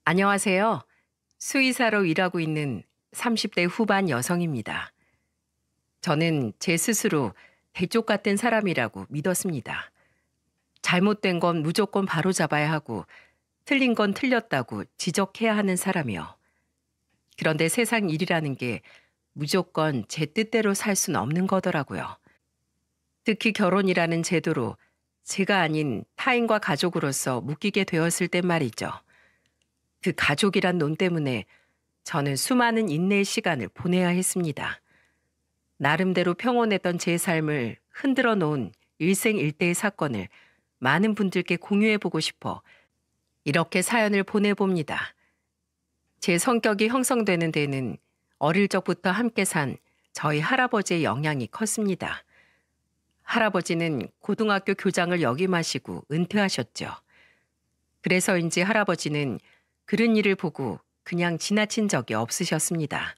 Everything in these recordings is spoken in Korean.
안녕하세요. 수의사로 일하고 있는 30대 후반 여성입니다. 저는 제 스스로 대쪽 같은 사람이라고 믿었습니다. 잘못된 건 무조건 바로잡아야 하고 틀린 건 틀렸다고 지적해야 하는 사람이요. 그런데 세상 일이라는 게 무조건 제 뜻대로 살 순 없는 거더라고요. 특히 결혼이라는 제도로 제가 아닌 타인과 가족으로서 묶이게 되었을 땐 말이죠. 그 가족이란 논 때문에 저는 수많은 인내의 시간을 보내야 했습니다. 나름대로 평온했던 제 삶을 흔들어 놓은 일생일대의 사건을 많은 분들께 공유해보고 싶어 이렇게 사연을 보내봅니다. 제 성격이 형성되는 데는 어릴 적부터 함께 산 저희 할아버지의 영향이 컸습니다. 할아버지는 고등학교 교장을 역임하시고 은퇴하셨죠. 그래서인지 할아버지는 그런 일을 보고 그냥 지나친 적이 없으셨습니다.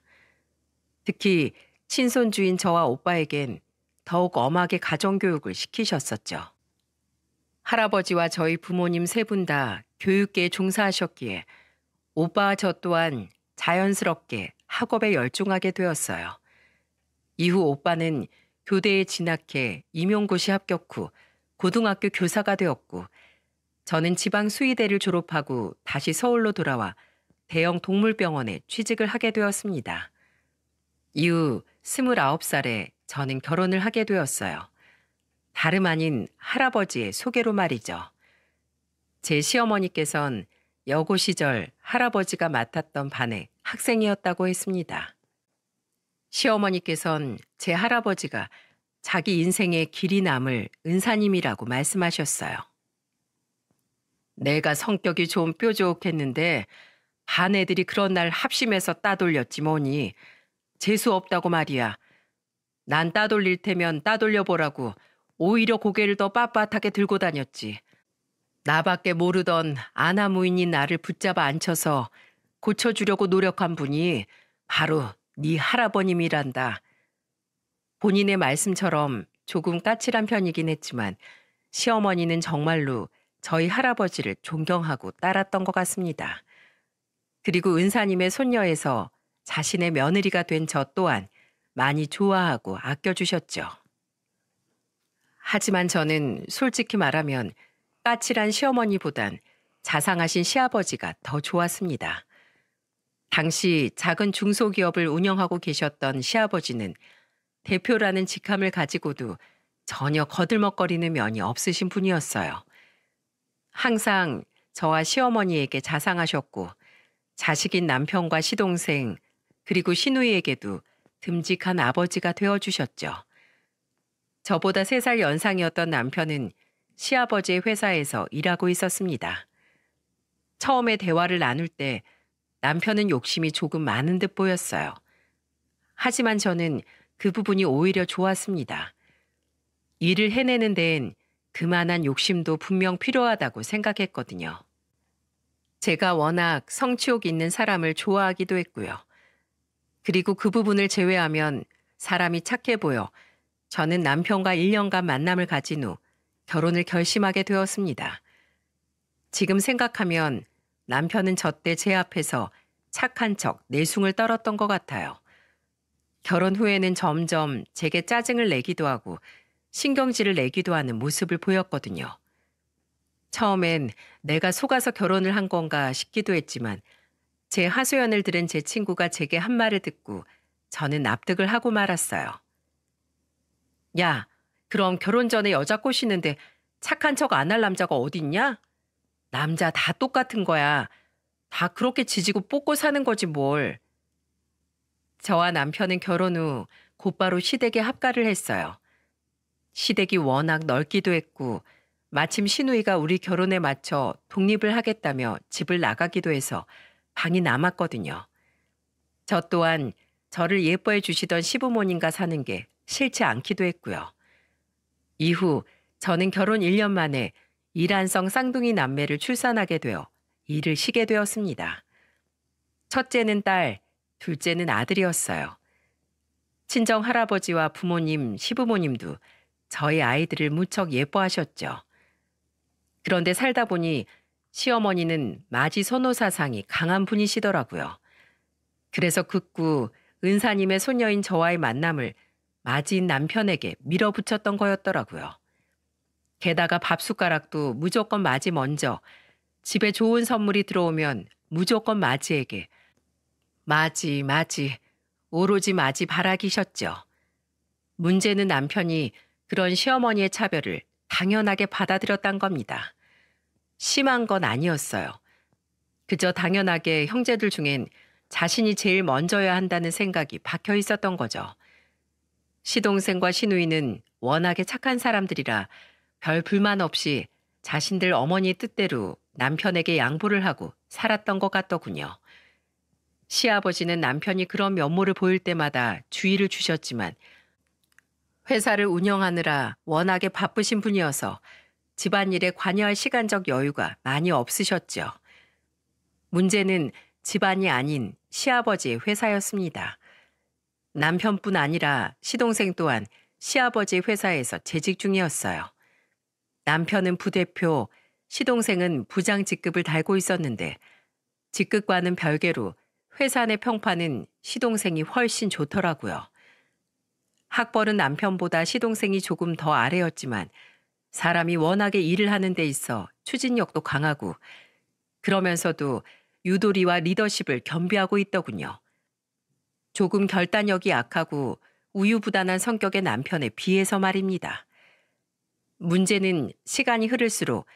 특히 친손주인 저와 오빠에겐 더욱 엄하게 가정교육을 시키셨었죠. 할아버지와 저희 부모님 세 분 다 교육계에 종사하셨기에 오빠와 저 또한 자연스럽게 학업에 열중하게 되었어요. 이후 오빠는 교대에 진학해 임용고시 합격 후 고등학교 교사가 되었고, 저는 지방 수의대를 졸업하고 다시 서울로 돌아와 대형 동물병원에 취직을 하게 되었습니다. 이후 29살에 저는 결혼을 하게 되었어요. 다름 아닌 할아버지의 소개로 말이죠. 제 시어머니께선 여고 시절 할아버지가 맡았던 반의 학생이었다고 했습니다. 시어머니께선 제 할아버지가 자기 인생의 길이 남을 은사님이라고 말씀하셨어요. 내가 성격이 좀 뾰족했는데 반 애들이 그런 날 합심해서 따돌렸지 뭐니. 재수 없다고 말이야. 난 따돌릴 테면 따돌려보라고 오히려 고개를 더 빳빳하게 들고 다녔지. 나밖에 모르던 아나무인인 나를 붙잡아 앉혀서 고쳐주려고 노력한 분이 바로 네 할아버님이란다. 본인의 말씀처럼 조금 까칠한 편이긴 했지만 시어머니는 정말로 저희 할아버지를 존경하고 따랐던 것 같습니다. 그리고 은사님의 손녀에서 자신의 며느리가 된 저 또한 많이 좋아하고 아껴주셨죠. 하지만 저는 솔직히 말하면 까칠한 시어머니보단 자상하신 시아버지가 더 좋았습니다. 당시 작은 중소기업을 운영하고 계셨던 시아버지는 대표라는 직함을 가지고도 전혀 거들먹거리는 면이 없으신 분이었어요. 항상 저와 시어머니에게 자상하셨고 자식인 남편과 시동생 그리고 시누이에게도 듬직한 아버지가 되어주셨죠. 저보다 3살 연상이었던 남편은 시아버지의 회사에서 일하고 있었습니다. 처음에 대화를 나눌 때 남편은 욕심이 조금 많은 듯 보였어요. 하지만 저는 그 부분이 오히려 좋았습니다. 일을 해내는 데엔 그만한 욕심도 분명 필요하다고 생각했거든요. 제가 워낙 성취욕 있는 사람을 좋아하기도 했고요. 그리고 그 부분을 제외하면 사람이 착해 보여 저는 남편과 1년간 만남을 가진 후 결혼을 결심하게 되었습니다. 지금 생각하면 남편은 저 때 제 앞에서 착한 척 내숭을 떨었던 것 같아요. 결혼 후에는 점점 제게 짜증을 내기도 하고 신경질을 내기도 하는 모습을 보였거든요. 처음엔 내가 속아서 결혼을 한 건가 싶기도 했지만 제 하소연을 들은 제 친구가 제게 한 말을 듣고 저는 납득을 하고 말았어요. 야, 그럼 결혼 전에 여자 꼬시는데 착한 척 안 할 남자가 어딨냐? 남자 다 똑같은 거야. 다 그렇게 지지고 뽑고 사는 거지 뭘. 저와 남편은 결혼 후 곧바로 시댁에 합가를 했어요. 시댁이 워낙 넓기도 했고 마침 시누이가 우리 결혼에 맞춰 독립을 하겠다며 집을 나가기도 해서 방이 남았거든요. 저 또한 저를 예뻐해 주시던 시부모님과 사는 게 싫지 않기도 했고요. 이후 저는 결혼 1년 만에 일란성 쌍둥이 남매를 출산하게 되어 일을 쉬게 되었습니다. 첫째는 딸, 둘째는 아들이었어요. 친정 할아버지와 부모님, 시부모님도 저희 아이들을 무척 예뻐하셨죠. 그런데 살다 보니 시어머니는 마지 선호 사상이 강한 분이시더라고요. 그래서 극구 은사님의 손녀인 저와의 만남을 맞이인 남편에게 밀어붙였던 거였더라고요. 게다가 밥숟가락도 무조건 맞이 먼저, 집에 좋은 선물이 들어오면 무조건 맞이에게 맞이, 오로지 맞이 바라기셨죠. 문제는 남편이 그런 시어머니의 차별을 당연하게 받아들였단 겁니다. 심한 건 아니었어요. 그저 당연하게 형제들 중엔 자신이 제일 먼저여야 한다는 생각이 박혀 있었던 거죠. 시동생과 시누이는 워낙에 착한 사람들이라 별 불만 없이 자신들 어머니 뜻대로 남편에게 양보를 하고 살았던 것 같더군요. 시아버지는 남편이 그런 면모를 보일 때마다 주의를 주셨지만 회사를 운영하느라 워낙에 바쁘신 분이어서 집안일에 관여할 시간적 여유가 많이 없으셨죠. 문제는 집안이 아닌 시아버지의 회사였습니다. 남편뿐 아니라 시동생 또한 시아버지의 회사에서 재직 중이었어요. 남편은 부대표, 시동생은 부장 직급을 달고 있었는데 직급과는 별개로 회사 내 평판은 시동생이 훨씬 좋더라고요. 학벌은 남편보다 시동생이 조금 더 아래였지만 사람이 워낙에 일을 하는 데 있어 추진력도 강하고 그러면서도 유도리와 리더십을 겸비하고 있더군요. 조금 결단력이 약하고 우유부단한 성격의 남편에 비해서 말입니다. 문제는 시간이 흐를수록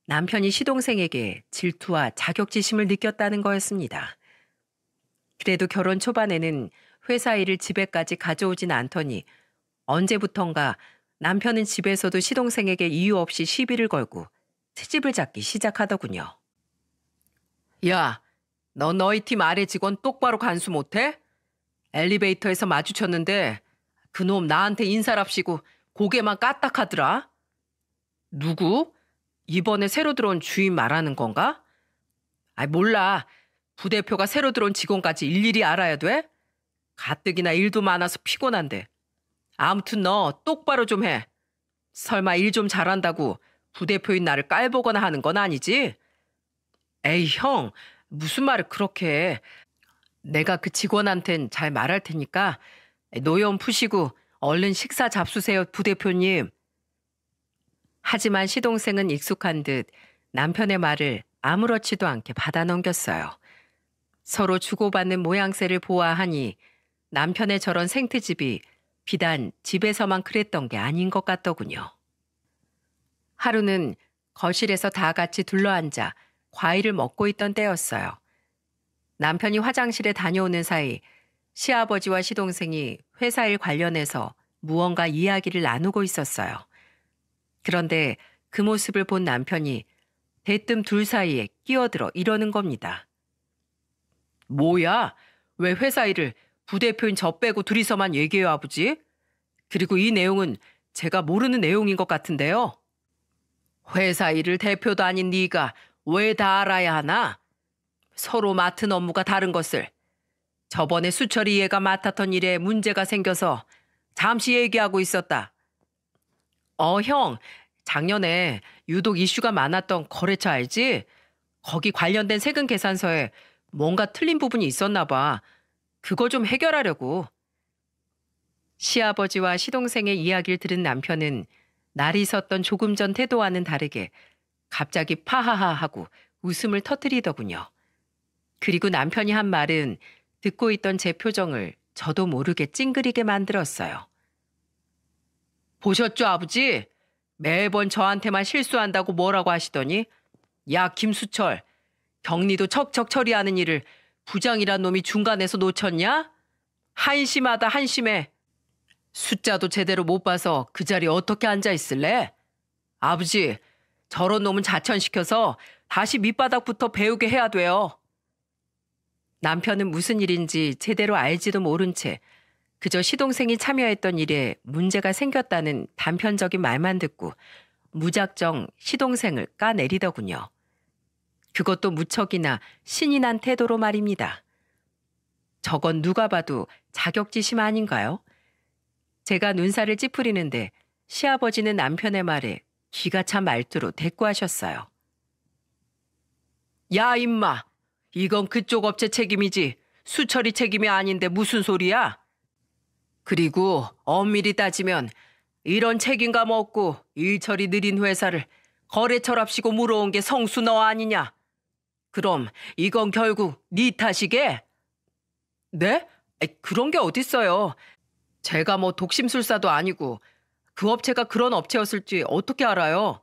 남편이 시동생에게 질투와 자격지심을 느꼈다는 거였습니다. 그래도 결혼 초반에는 회사 일을 집에까지 가져오진 않더니 언제부턴가 남편은 집에서도 시동생에게 이유 없이 시비를 걸고 트집을 잡기 시작하더군요. 야, 너 너희 팀 아래 직원 똑바로 간수 못해? 엘리베이터에서 마주쳤는데 그놈 나한테 인사랍시고 고개만 까딱하더라. 누구? 이번에 새로 들어온 주인 말하는 건가? 몰라. 부대표가 새로 들어온 직원까지 일일이 알아야 돼? 가뜩이나 일도 많아서 피곤한데. 아무튼 너 똑바로 좀 해. 설마 일 좀 잘한다고 부대표인 나를 깔보거나 하는 건 아니지? 에이 형, 무슨 말을 그렇게 해. 내가 그 직원한텐 잘 말할 테니까 노여움 푸시고 얼른 식사 잡수세요, 부대표님. 하지만 시동생은 익숙한 듯 남편의 말을 아무렇지도 않게 받아 넘겼어요. 서로 주고받는 모양새를 보아하니 남편의 저런 생트집이 비단 집에서만 그랬던 게 아닌 것 같더군요. 하루는 거실에서 다 같이 둘러앉아 과일을 먹고 있던 때였어요. 남편이 화장실에 다녀오는 사이 시아버지와 시동생이 회사 일 관련해서 무언가 이야기를 나누고 있었어요. 그런데 그 모습을 본 남편이 대뜸 둘 사이에 끼어들어 이러는 겁니다. 뭐야? 왜 회사 일을 부대표인 저 빼고 둘이서만 얘기해요, 아버지? 그리고 이 내용은 제가 모르는 내용인 것 같은데요. 회사 일을 대표도 아닌 네가 왜 다 알아야 하나? 서로 맡은 업무가 다른 것을. 저번에 수철이 얘가 맡았던 일에 문제가 생겨서 잠시 얘기하고 있었다. 형, 작년에 유독 이슈가 많았던 거래처 알지? 거기 관련된 세금 계산서에 뭔가 틀린 부분이 있었나 봐. 그거 좀 해결하려고. 시아버지와 시동생의 이야기를 들은 남편은 날이 있었던 조금 전 태도와는 다르게 갑자기 파하하 하고 웃음을 터뜨리더군요. 그리고 남편이 한 말은 듣고 있던 제 표정을 저도 모르게 찡그리게 만들었어요. 보셨죠, 아버지? 매번 저한테만 실수한다고 뭐라고 하시더니 야, 김수철, 격리도 척척 처리하는 일을 부장이란 놈이 중간에서 놓쳤냐? 한심하다, 한심해. 숫자도 제대로 못 봐서 그 자리에 어떻게 앉아 있을래? 아버지, 저런 놈은 자천시켜서 다시 밑바닥부터 배우게 해야 돼요. 남편은 무슨 일인지 제대로 알지도 모른 채 그저 시동생이 참여했던 일에 문제가 생겼다는 단편적인 말만 듣고 무작정 시동생을 까내리더군요. 그것도 무척이나 신이 난 태도로 말입니다. 저건 누가 봐도 자격지심 아닌가요? 제가 눈살을 찌푸리는데 시아버지는 남편의 말에 기가 찬 말투로 대꾸하셨어요. 야, 임마. 이건 그쪽 업체 책임이지. 수철이 책임이 아닌데 무슨 소리야? 그리고 엄밀히 따지면 이런 책임감 없고 일처리 느린 회사를 거래처랍시고 물어온 게 성수 너 아니냐? 그럼 이건 결국 네 탓이게? 네? 그런 게 어딨어요. 제가 뭐 독심술사도 아니고 그 업체가 그런 업체였을지 어떻게 알아요?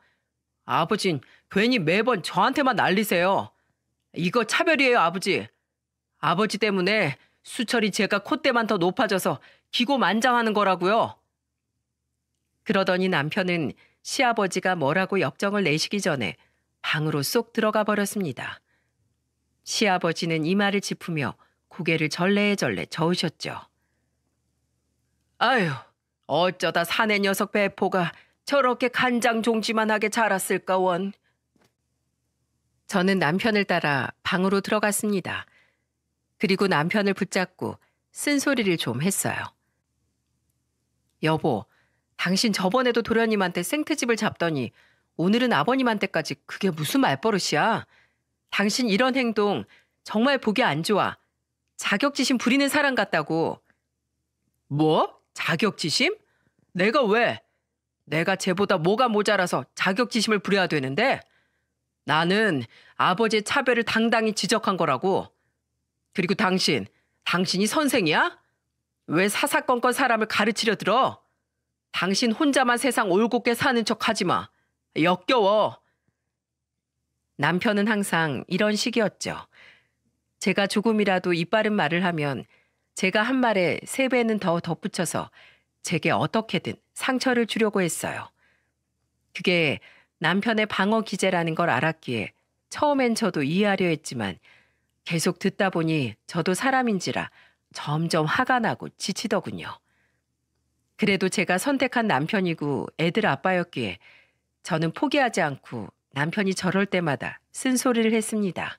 아버진 괜히 매번 저한테만 난리세요. 이거 차별이에요, 아버지. 아버지 때문에 수철이 제가 콧대만 더 높아져서 기고만장하는 거라고요. 그러더니 남편은 시아버지가 뭐라고 역정을 내시기 전에 방으로 쏙 들어가 버렸습니다. 시아버지는 이마를 짚으며 고개를 절레절레 저으셨죠. 아휴, 어쩌다 사내 녀석 배포가 저렇게 간장종지만하게 자랐을까 원. 저는 남편을 따라 방으로 들어갔습니다. 그리고 남편을 붙잡고 쓴소리를 좀 했어요. 여보, 당신 저번에도 도련님한테 생트집을 잡더니 오늘은 아버님한테까지 그게 무슨 말버릇이야? 당신 이런 행동 정말 보기 안 좋아. 자격지심 부리는 사람 같다고. 뭐? 자격지심? 내가 왜? 내가 쟤보다 뭐가 모자라서 자격지심을 부려야 되는데? 나는 아버지의 차별을 당당히 지적한 거라고. 그리고 당신이 선생이야? 왜 사사건건 사람을 가르치려 들어? 당신 혼자만 세상 올곧게 사는 척 하지 마. 역겨워. 남편은 항상 이런 식이었죠. 제가 조금이라도 이빠른 말을 하면 제가 한 말에 3배는 더 덧붙여서 제게 어떻게든 상처를 주려고 했어요. 그게 남편의 방어 기제라는 걸 알았기에 처음엔 저도 이해하려 했지만 계속 듣다 보니 저도 사람인지라 점점 화가 나고 지치더군요. 그래도 제가 선택한 남편이고 애들 아빠였기에 저는 포기하지 않고 남편이 저럴 때마다 쓴소리를 했습니다.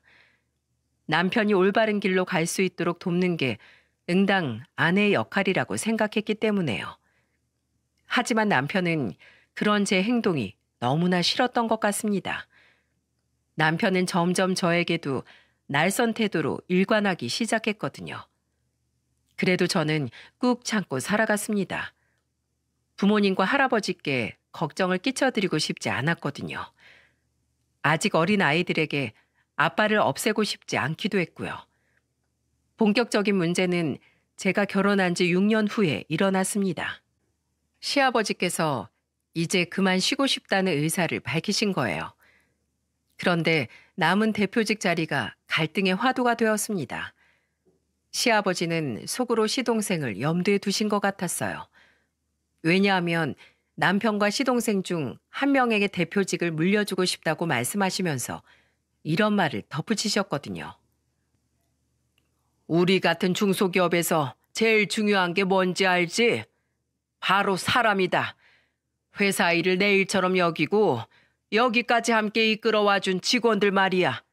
남편이 올바른 길로 갈 수 있도록 돕는 게 응당 아내의 역할이라고 생각했기 때문에요. 하지만 남편은 그런 제 행동이 너무나 싫었던 것 같습니다. 남편은 점점 저에게도 날선 태도로 일관하기 시작했거든요. 그래도 저는 꾹 참고 살아갔습니다. 부모님과 할아버지께 걱정을 끼쳐드리고 싶지 않았거든요. 아직 어린 아이들에게 아빠를 없애고 싶지 않기도 했고요. 본격적인 문제는 제가 결혼한 지 6년 후에 일어났습니다. 시아버지께서 이제 그만 쉬고 싶다는 의사를 밝히신 거예요. 그런데 남은 대표직 자리가 갈등의 화두가 되었습니다. 시아버지는 속으로 시동생을 염두에 두신 것 같았어요. 왜냐하면 남편과 시동생 중 한 명에게 대표직을 물려주고 싶다고 말씀하시면서 이런 말을 덧붙이셨거든요. 우리 같은 중소기업에서 제일 중요한 게 뭔지 알지? 바로 사람이다. 회사 일을 내 일처럼 여기고 여기까지 함께 이끌어와준 직원들 말이야.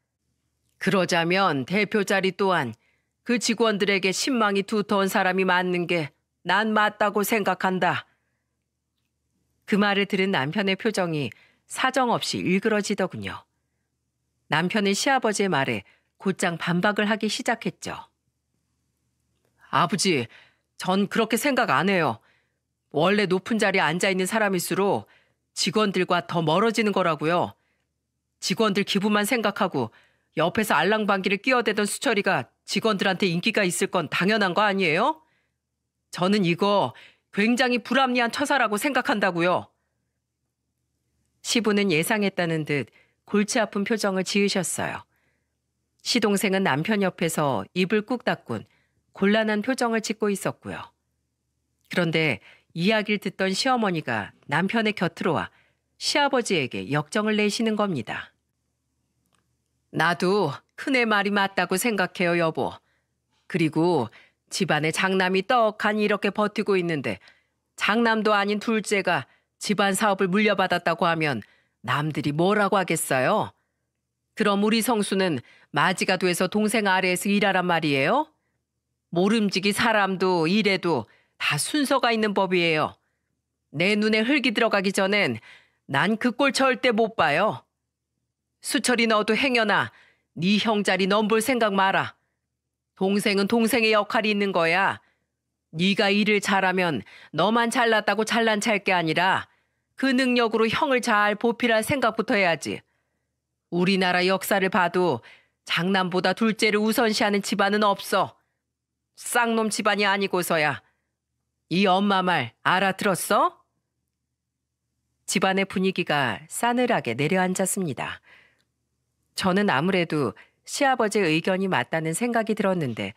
그러자면 대표 자리 또한 그 직원들에게 신망이 두터운 사람이 맞는 게 난 맞다고 생각한다. 그 말을 들은 남편의 표정이 사정없이 일그러지더군요. 남편은 시아버지의 말에 곧장 반박을 하기 시작했죠. 아버지, 전 그렇게 생각 안 해요. 원래 높은 자리에 앉아있는 사람일수록 직원들과 더 멀어지는 거라고요. 직원들 기분만 생각하고 옆에서 알랑방귀를 끼어대던 수철이가 직원들한테 인기가 있을 건 당연한 거 아니에요? 저는 이거 굉장히 불합리한 처사라고 생각한다고요. 시부는 예상했다는 듯 골치 아픈 표정을 지으셨어요. 시동생은 남편 옆에서 입을 꾹 닫곤 곤란한 표정을 짓고 있었고요. 그런데 이야기를 듣던 시어머니가 남편의 곁으로 와 시아버지에게 역정을 내시는 겁니다. 나도 큰애 말이 맞다고 생각해요, 여보. 그리고 집안에 장남이 떡하니 이렇게 버티고 있는데 장남도 아닌 둘째가 집안 사업을 물려받았다고 하면 남들이 뭐라고 하겠어요? 그럼 우리 성수는 마지가 돼서 동생 아래에서 일하란 말이에요? 모름지기 사람도 일해도 다 순서가 있는 법이에요. 내 눈에 흙이 들어가기 전엔 난 그 꼴 절대 못 봐요. 수철이 너도 행여나 네 형 자리 넘볼 생각 마라. 동생은 동생의 역할이 있는 거야. 네가 일을 잘하면 너만 잘났다고 잘난 찰 게 아니라 그 능력으로 형을 잘 보필할 생각부터 해야지. 우리나라 역사를 봐도 장남보다 둘째를 우선시하는 집안은 없어. 쌍놈 집안이 아니고서야. 이 엄마 말 알아들었어? 집안의 분위기가 싸늘하게 내려앉았습니다. 저는 아무래도 시아버지의 의견이 맞다는 생각이 들었는데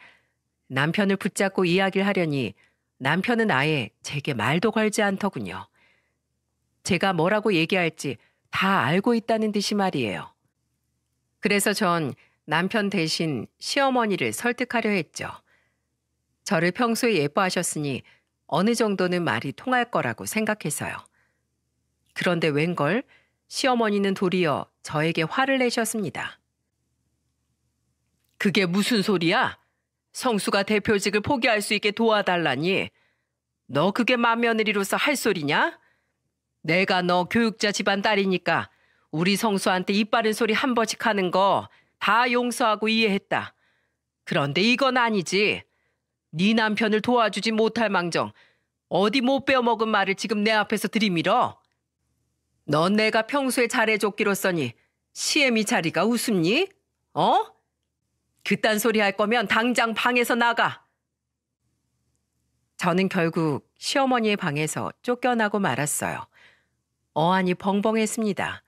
남편을 붙잡고 이야기를 하려니 남편은 아예 제게 말도 걸지 않더군요. 제가 뭐라고 얘기할지 다 알고 있다는 듯이 말이에요. 그래서 전 남편 대신 시어머니를 설득하려 했죠. 저를 평소에 예뻐하셨으니 어느 정도는 말이 통할 거라고 생각해서요. 그런데 웬걸 시어머니는 도리어 저에게 화를 내셨습니다. 그게 무슨 소리야? 성수가 대표직을 포기할 수 있게 도와달라니. 너 그게 맏며느리로서 할 소리냐? 내가 너 교육자 집안 딸이니까 우리 성수한테 입 바른 소리 한 번씩 하는 거 다 용서하고 이해했다. 그런데 이건 아니지. 네 남편을 도와주지 못할 망정 어디 못 빼어먹은 말을 지금 내 앞에서 들이밀어? 넌 내가 평소에 잘해줬기로써니 시애미 자리가 우습니? 어? 그딴 소리 할 거면 당장 방에서 나가. 저는 결국 시어머니의 방에서 쫓겨나고 말았어요. 어안이 벙벙했습니다.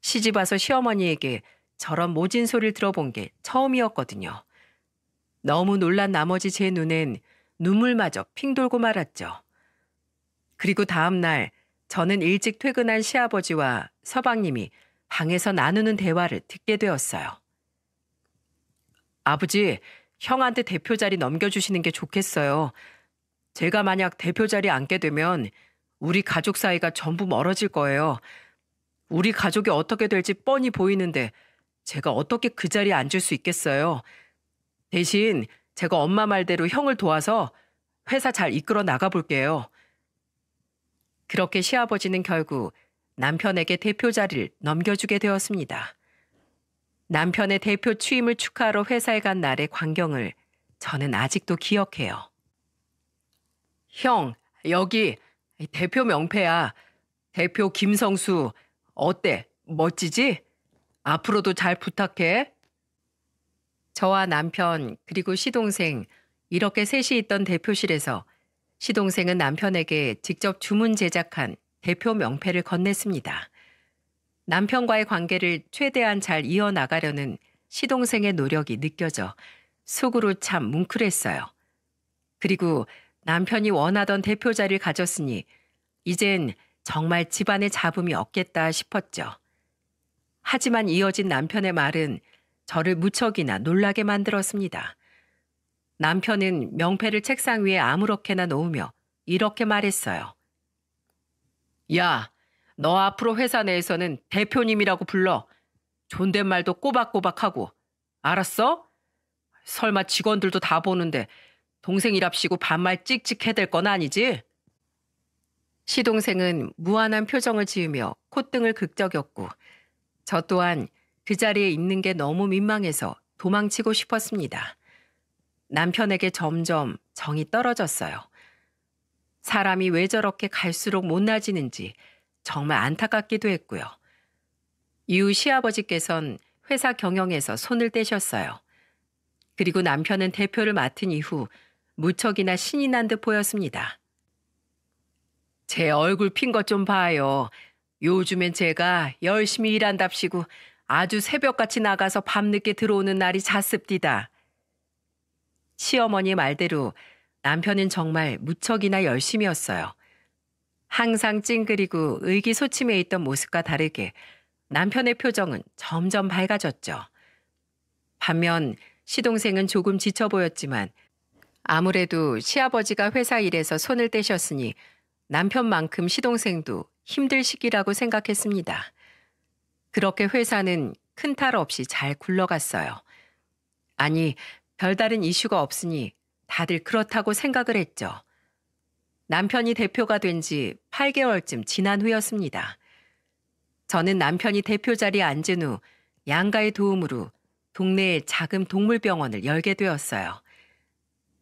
시집와서 시어머니에게 저런 모진 소리를 들어본 게 처음이었거든요. 너무 놀란 나머지 제 눈엔 눈물마저 핑 돌고 말았죠. 그리고 다음 날 저는 일찍 퇴근한 시아버지와 서방님이 방에서 나누는 대화를 듣게 되었어요. 아버지, 형한테 대표 자리 넘겨주시는 게 좋겠어요. 제가 만약 대표 자리에 앉게 되면 우리 가족 사이가 전부 멀어질 거예요. 우리 가족이 어떻게 될지 뻔히 보이는데 제가 어떻게 그 자리에 앉을 수 있겠어요. 대신 제가 엄마 말대로 형을 도와서 회사 잘 이끌어 나가볼게요. 그렇게 시아버지는 결국 남편에게 대표 자리를 넘겨주게 되었습니다. 남편의 대표 취임을 축하하러 회사에 간 날의 광경을 저는 아직도 기억해요. 형, 여기 대표 명패야. 대표 김성수. 어때? 멋지지? 앞으로도 잘 부탁해. 저와 남편 그리고 시동생 이렇게 셋이 있던 대표실에서 시동생은 남편에게 직접 주문 제작한 대표 명패를 건넸습니다. 남편과의 관계를 최대한 잘 이어나가려는 시동생의 노력이 느껴져 속으로 참 뭉클했어요. 그리고 남편이 원하던 대표 자리를 가졌으니 이젠 정말 집안의 잡음이 없겠다 싶었죠. 하지만 이어진 남편의 말은 저를 무척이나 놀라게 만들었습니다. 남편은 명패를 책상 위에 아무렇게나 놓으며 이렇게 말했어요. 야, 너 앞으로 회사 내에서는 대표님이라고 불러. 존댓말도 꼬박꼬박하고. 알았어? 설마 직원들도 다 보는데 동생이랍시고 반말 찍찍 해댈 건 아니지? 시동생은 무안한 표정을 지으며 콧등을 극적였고 저 또한 그 자리에 있는 게 너무 민망해서 도망치고 싶었습니다. 남편에게 점점 정이 떨어졌어요. 사람이 왜 저렇게 갈수록 못나지는지 정말 안타깝기도 했고요. 이후 시아버지께선 회사 경영에서 손을 떼셨어요. 그리고 남편은 대표를 맡은 이후 무척이나 신이 난 듯 보였습니다. 제 얼굴 핀 것 좀 봐요. 요즘엔 제가 열심히 일한답시고 아주 새벽같이 나가서 밤늦게 들어오는 날이 잦습디다. 시어머니 말대로 남편은 정말 무척이나 열심이었어요. 항상 찡그리고 의기소침해 있던 모습과 다르게 남편의 표정은 점점 밝아졌죠. 반면 시동생은 조금 지쳐 보였지만 아무래도 시아버지가 회사 일에서 손을 떼셨으니 남편만큼 시동생도 힘들 시기라고 생각했습니다. 그렇게 회사는 큰 탈 없이 잘 굴러갔어요. 아니, 별다른 이슈가 없으니 다들 그렇다고 생각을 했죠. 남편이 대표가 된 지 8개월쯤 지난 후였습니다. 저는 남편이 대표 자리에 앉은 후 양가의 도움으로 동네에 작은 동물병원을 열게 되었어요.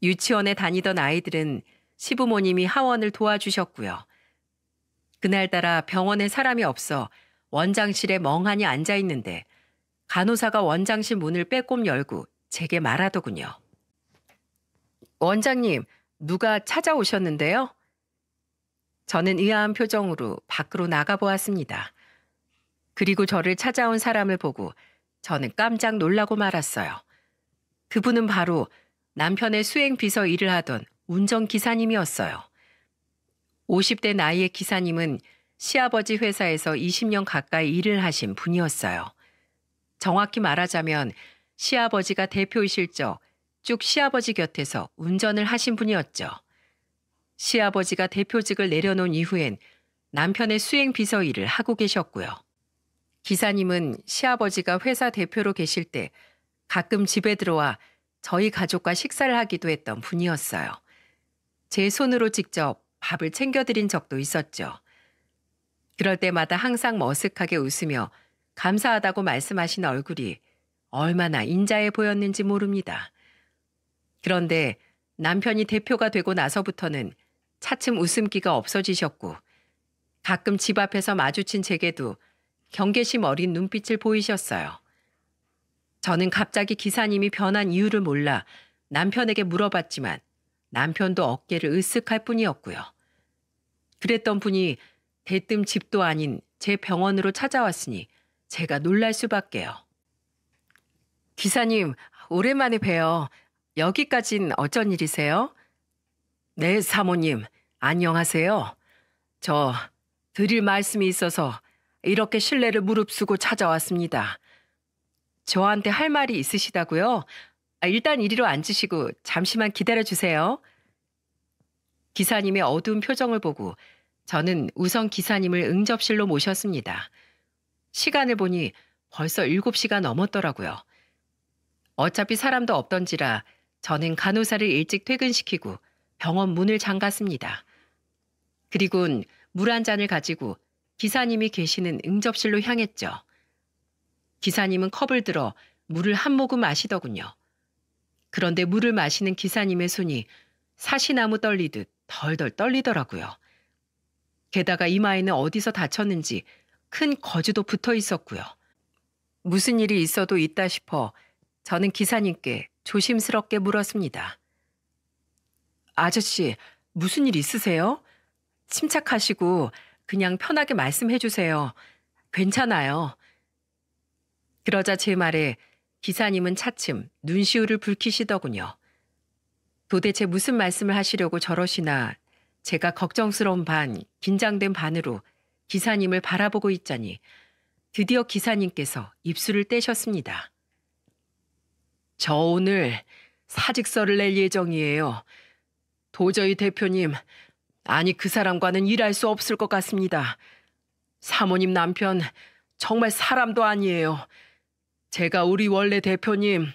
유치원에 다니던 아이들은 시부모님이 하원을 도와주셨고요. 그날따라 병원에 사람이 없어 원장실에 멍하니 앉아 있는데 간호사가 원장실 문을 빼꼼 열고 제게 말하더군요. 원장님, 누가 찾아오셨는데요? 저는 의아한 표정으로 밖으로 나가보았습니다. 그리고 저를 찾아온 사람을 보고 저는 깜짝 놀라고 말았어요. 그분은 바로 남편의 수행비서 일을 하던 운전기사님이었어요. 50대 나이의 기사님은 시아버지 회사에서 20년 가까이 일을 하신 분이었어요. 정확히 말하자면 시아버지가 대표이실 적 쭉 시아버지 곁에서 운전을 하신 분이었죠. 시아버지가 대표직을 내려놓은 이후엔 남편의 수행비서 일을 하고 계셨고요. 기사님은 시아버지가 회사 대표로 계실 때 가끔 집에 들어와 저희 가족과 식사를 하기도 했던 분이었어요. 제 손으로 직접 밥을 챙겨드린 적도 있었죠. 그럴 때마다 항상 머쓱하게 웃으며 감사하다고 말씀하신 얼굴이 얼마나 인자해 보였는지 모릅니다. 그런데 남편이 대표가 되고 나서부터는 차츰 웃음기가 없어지셨고 가끔 집 앞에서 마주친 제게도 경계심 어린 눈빛을 보이셨어요. 저는 갑자기 기사님이 변한 이유를 몰라 남편에게 물어봤지만 남편도 어깨를 으쓱할 뿐이었고요. 그랬던 분이 대뜸 집도 아닌 제 병원으로 찾아왔으니 제가 놀랄 수밖에요. 기사님, 오랜만에 봬요. 여기까진 어쩐 일이세요? 네, 사모님, 안녕하세요. 저 드릴 말씀이 있어서 이렇게 실례를 무릅쓰고 찾아왔습니다. 저한테 할 말이 있으시다고요? 일단 이리로 앉으시고 잠시만 기다려주세요. 기사님의 어두운 표정을 보고 저는 우선 기사님을 응접실로 모셨습니다. 시간을 보니 벌써 7시가 넘었더라고요. 어차피 사람도 없던지라 저는 간호사를 일찍 퇴근시키고 병원 문을 잠갔습니다. 그리고는 물 한 잔을 가지고 기사님이 계시는 응접실로 향했죠. 기사님은 컵을 들어 물을 한 모금 마시더군요. 그런데 물을 마시는 기사님의 손이 사시나무 떨리듯 덜덜 떨리더라고요. 게다가 이마에는 어디서 다쳤는지 큰 거즈도 붙어 있었고요. 무슨 일이 있어도 있다 싶어 저는 기사님께 조심스럽게 물었습니다. 아저씨, 무슨 일 있으세요? 침착하시고 그냥 편하게 말씀해 주세요. 괜찮아요. 그러자 제 말에 기사님은 차츰 눈시울을 붉히시더군요. 도대체 무슨 말씀을 하시려고 저러시나 제가 걱정스러운 반, 긴장된 반으로 기사님을 바라보고 있자니 드디어 기사님께서 입술을 떼셨습니다. 저 오늘 사직서를 낼 예정이에요. 도저히 대표님, 아니 그 사람과는 일할 수 없을 것 같습니다. 사모님 남편 정말 사람도 아니에요. 제가 우리 원래 대표님,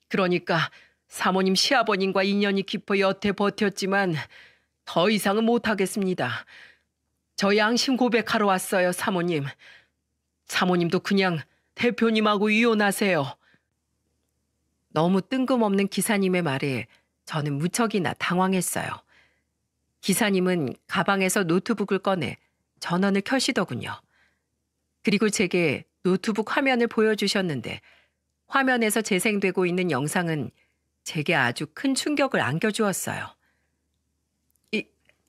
그러니까 사모님 시아버님과 인연이 깊어 여태 버텼지만 더 이상은 못하겠습니다. 저 양심 고백하러 왔어요, 사모님. 사모님도 그냥 대표님하고 이혼하세요. 너무 뜬금없는 기사님의 말에 저는 무척이나 당황했어요. 기사님은 가방에서 노트북을 꺼내 전원을 켜시더군요. 그리고 제게 노트북 화면을 보여주셨는데 화면에서 재생되고 있는 영상은 제게 아주 큰 충격을 안겨주었어요.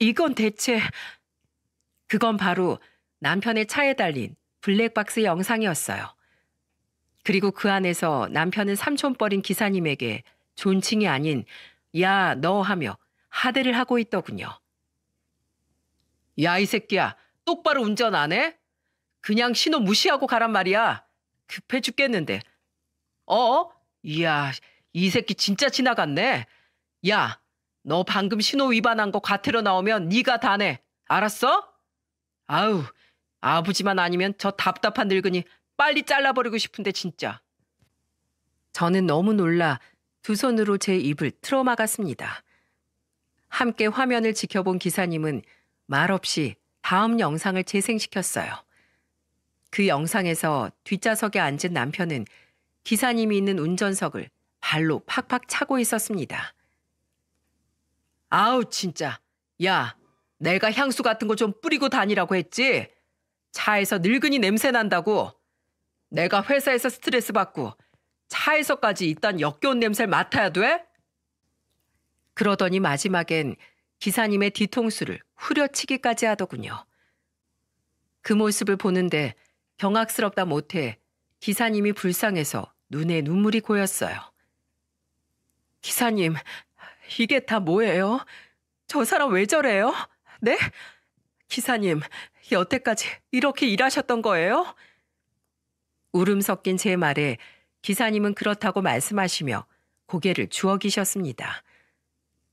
이건 대체... 그건 바로 남편의 차에 달린 블랙박스 영상이었어요. 그리고 그 안에서 남편은 삼촌뻘인 기사님에게 존칭이 아닌 야, 너 하며 하대를 하고 있더군요. 야, 이 새끼야, 똑바로 운전 안 해? 그냥 신호 무시하고 가란 말이야. 급해 죽겠는데. 이야, 이 새끼 진짜 지나갔네. 야, 너 방금 신호 위반한 거 과태료 나오면 네가 다 내. 알았어? 아우, 아버지만 아니면 저 답답한 늙은이 빨리 잘라버리고 싶은데 진짜. 저는 너무 놀라 두 손으로 제 입을 틀어막았습니다. 함께 화면을 지켜본 기사님은 말없이 다음 영상을 재생시켰어요. 그 영상에서 뒷좌석에 앉은 남편은 기사님이 있는 운전석을 발로 팍팍 차고 있었습니다. 아우 진짜. 야, 내가 향수 같은 거 좀 뿌리고 다니라고 했지? 차에서 늙은이 냄새 난다고. 내가 회사에서 스트레스 받고 차에서까지 이딴 역겨운 냄새를 맡아야 돼? 그러더니 마지막엔 기사님의 뒤통수를 후려치기까지 하더군요. 그 모습을 보는데 경악스럽다 못해 기사님이 불쌍해서 눈에 눈물이 고였어요. 기사님, 이게 다 뭐예요? 저 사람 왜 저래요? 네? 기사님, 여태까지 이렇게 일하셨던 거예요? 울음 섞인 제 말에 기사님은 그렇다고 말씀하시며 고개를 주워기셨습니다.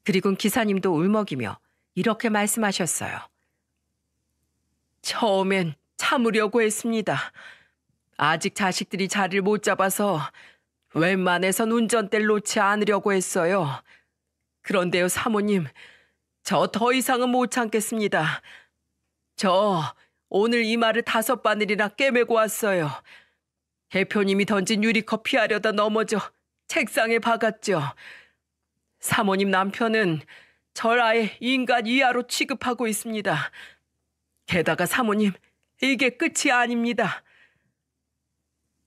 그리고 기사님도 울먹이며 이렇게 말씀하셨어요. 처음엔 참으려고 했습니다. 아직 자식들이 자리를 못 잡아서 웬만해선 운전대를 놓지 않으려고 했어요. 그런데요, 사모님, 저 더 이상은 못 참겠습니다. 저 오늘 이 말을 5바늘이나 꿰매고 왔어요. 대표님이 던진 유리컵 피하려다 넘어져 책상에 박았죠. 사모님 남편은 절 아예 인간 이하로 취급하고 있습니다. 게다가 사모님, 이게 끝이 아닙니다.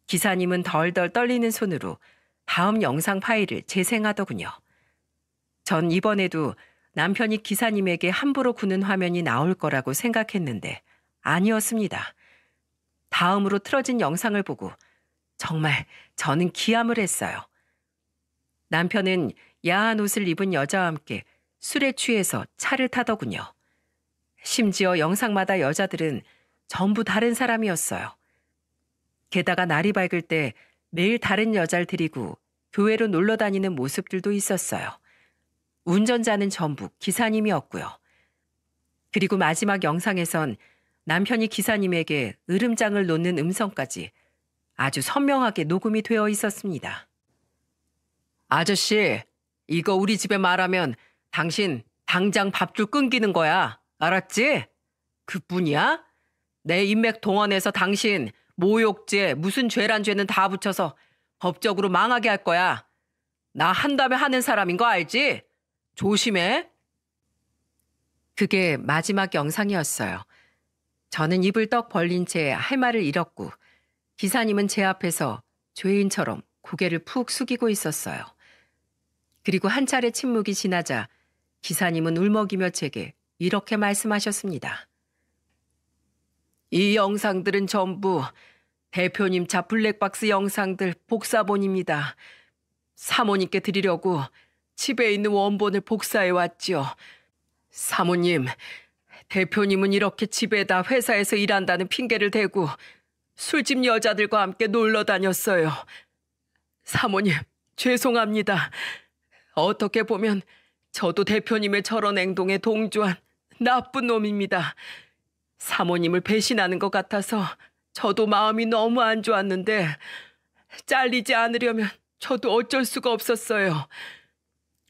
기사님은 덜덜 떨리는 손으로 다음 영상 파일을 재생하더군요. 전 이번에도 남편이 기사님에게 함부로 구는 화면이 나올 거라고 생각했는데 아니었습니다. 다음으로 틀어진 영상을 보고 정말 저는 기함을 했어요. 남편은 야한 옷을 입은 여자와 함께 술에 취해서 차를 타더군요. 심지어 영상마다 여자들은 전부 다른 사람이었어요. 게다가 날이 밝을 때 매일 다른 여자를 데리고 교회로 놀러 다니는 모습들도 있었어요. 운전자는 전부 기사님이었고요. 그리고 마지막 영상에선 남편이 기사님에게 으름장을 놓는 음성까지 아주 선명하게 녹음이 되어 있었습니다. 아저씨, 이거 우리 집에 말하면 당신 당장 밥줄 끊기는 거야. 알았지? 그뿐이야? 내 인맥 동원해서 당신 모욕죄, 무슨 죄란 죄는 다 붙여서 법적으로 망하게 할 거야. 나 한다면 하는 사람인 거 알지? 조심해. 그게 마지막 영상이었어요. 저는 입을 떡 벌린 채 할 말을 잃었고 기사님은 제 앞에서 죄인처럼 고개를 푹 숙이고 있었어요. 그리고 한 차례 침묵이 지나자 기사님은 울먹이며 제게 이렇게 말씀하셨습니다. 이 영상들은 전부 대표님 차 블랙박스 영상들 복사본입니다. 사모님께 드리려고 집에 있는 원본을 복사해 왔죠. 사모님, 대표님은 이렇게 집에다 회사에서 일한다는 핑계를 대고 술집 여자들과 함께 놀러 다녔어요. 사모님, 죄송합니다. 어떻게 보면 저도 대표님의 저런 행동에 동조한 나쁜 놈입니다. 사모님을 배신하는 것 같아서 저도 마음이 너무 안 좋았는데 잘리지 않으려면 저도 어쩔 수가 없었어요.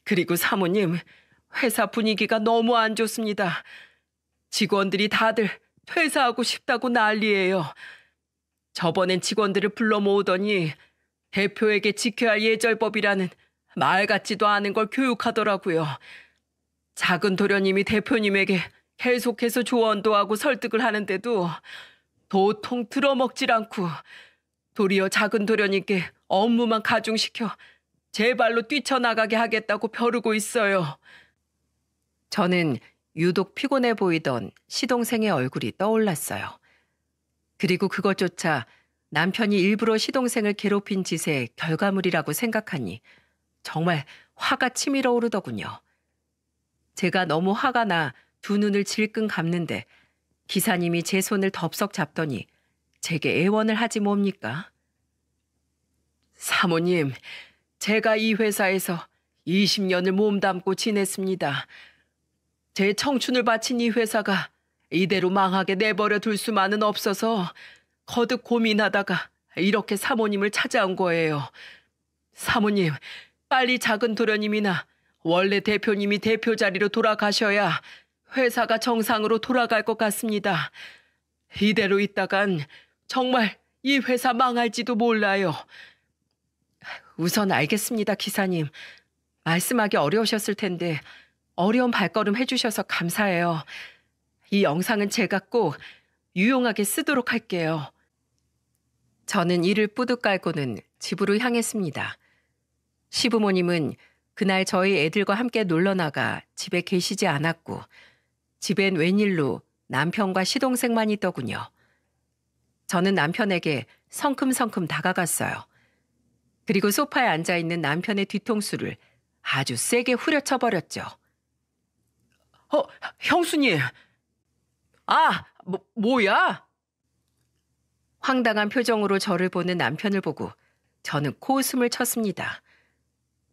그리고 사모님, 회사 분위기가 너무 안 좋습니다. 직원들이 다들 퇴사하고 싶다고 난리예요. 저번엔 직원들을 불러 모으더니 대표에게 지켜야 할 예절법이라는 말 같지도 않은 걸 교육하더라고요. 작은 도련님이 대표님에게 계속해서 조언도 하고 설득을 하는데도 도통 들어먹질 않고 도리어 작은 도련님께 업무만 가중시켜 제 발로 뛰쳐나가게 하겠다고 벼르고 있어요. 저는 유독 피곤해 보이던 시동생의 얼굴이 떠올랐어요. 그리고 그것조차 남편이 일부러 시동생을 괴롭힌 짓의 결과물이라고 생각하니 정말 화가 치밀어 오르더군요. 제가 너무 화가 나 두 눈을 질끈 감는데 기사님이 제 손을 덥석 잡더니 제게 애원을 하지 뭡니까? 사모님, 제가 이 회사에서 20년을 몸담고 지냈습니다. 제 청춘을 바친 이 회사가 이대로 망하게 내버려 둘 수만은 없어서 거듭 고민하다가 이렇게 사모님을 찾아온 거예요. 사모님, 빨리 작은 도련님이나 원래 대표님이 대표 자리로 돌아가셔야 회사가 정상으로 돌아갈 것 같습니다. 이대로 있다간 정말 이 회사 망할지도 몰라요. 우선 알겠습니다, 기사님. 말씀하기 어려우셨을 텐데 어려운 발걸음 해주셔서 감사해요. 이 영상은 제가 꼭 유용하게 쓰도록 할게요. 저는 이를 뿌듯 깔고는 집으로 향했습니다. 시부모님은 그날 저희 애들과 함께 놀러 나가 집에 계시지 않았고 집엔 웬일로 남편과 시동생만 있더군요. 저는 남편에게 성큼성큼 다가갔어요. 그리고 소파에 앉아있는 남편의 뒤통수를 아주 세게 후려쳐버렸죠. 형수님. 뭐야? 황당한 표정으로 저를 보는 남편을 보고 저는 코웃음을 쳤습니다.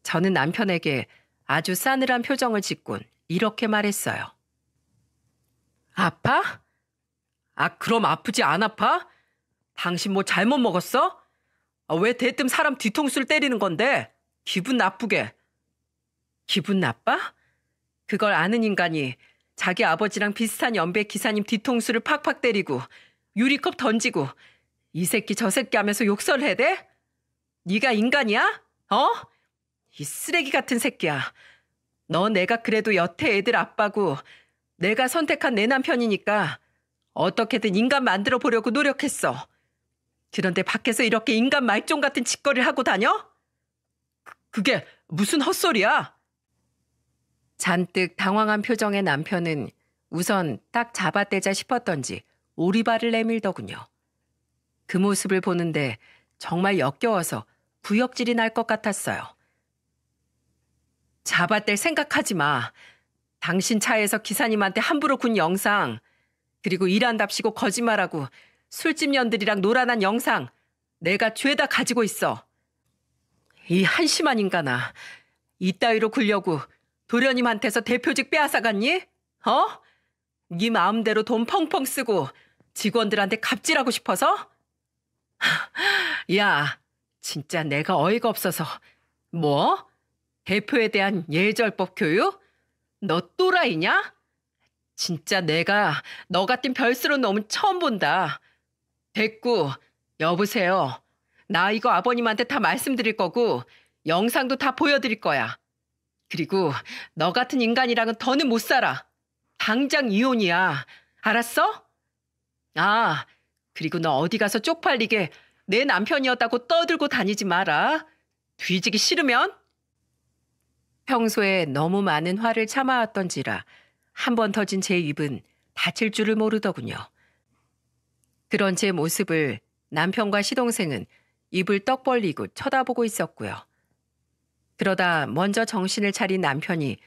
저는 남편에게 아주 싸늘한 표정을 짓곤 이렇게 말했어요. 아파? 그럼 아프지 안 아파? 당신 뭐 잘못 먹었어? 왜 대뜸 사람 뒤통수를 때리는 건데? 기분 나쁘게. 기분 나빠? 그걸 아는 인간이 자기 아버지랑 비슷한 연배 기사님 뒤통수를 팍팍 때리고 유리컵 던지고 이 새끼 저 새끼 하면서 욕설 해대? 네가 인간이야? 이 쓰레기 같은 새끼야. 너 내가 그래도 여태 애들 아빠고 내가 선택한 내 남편이니까 어떻게든 인간 만들어 보려고 노력했어. 그런데 밖에서 이렇게 인간 말종 같은 짓거리를 하고 다녀? 그게 무슨 헛소리야? 잔뜩 당황한 표정의 남편은 우선 딱 잡아떼자 싶었던지 오리발을 내밀더군요. 그 모습을 보는데 정말 역겨워서 구역질이 날 것 같았어요. 잡아뗄 생각하지 마. 당신 차에서 기사님한테 함부로 군 영상, 그리고 일한답시고 거짓말하고 술집 년들이랑 놀아난 영상 내가 죄다 가지고 있어. 이 한심한 인간아. 이따위로 굴려고 도련님한테서 대표직 빼앗아갔니? 네 마음대로 돈 펑펑 쓰고 직원들한테 갑질하고 싶어서? 야, 진짜 내가 어이가 없어서. 뭐? 대표에 대한 예절법 교육? 너 또라이냐? 진짜 내가 너 같은 별스러운 놈은 처음 본다. 됐고, 여보세요. 나 이거 아버님한테 다 말씀드릴 거고 영상도 다 보여드릴 거야. 그리고 너 같은 인간이랑은 더는 못 살아. 당장 이혼이야. 알았어? 그리고 너 어디 가서 쪽팔리게 내 남편이었다고 떠들고 다니지 마라. 뒤지기 싫으면? 평소에 너무 많은 화를 참아왔던지라 한 번 터진 제 입은 다칠 줄을 모르더군요. 그런 제 모습을 남편과 시동생은 입을 떡 벌리고 쳐다보고 있었고요. 그러다 먼저 정신을 차린 남편이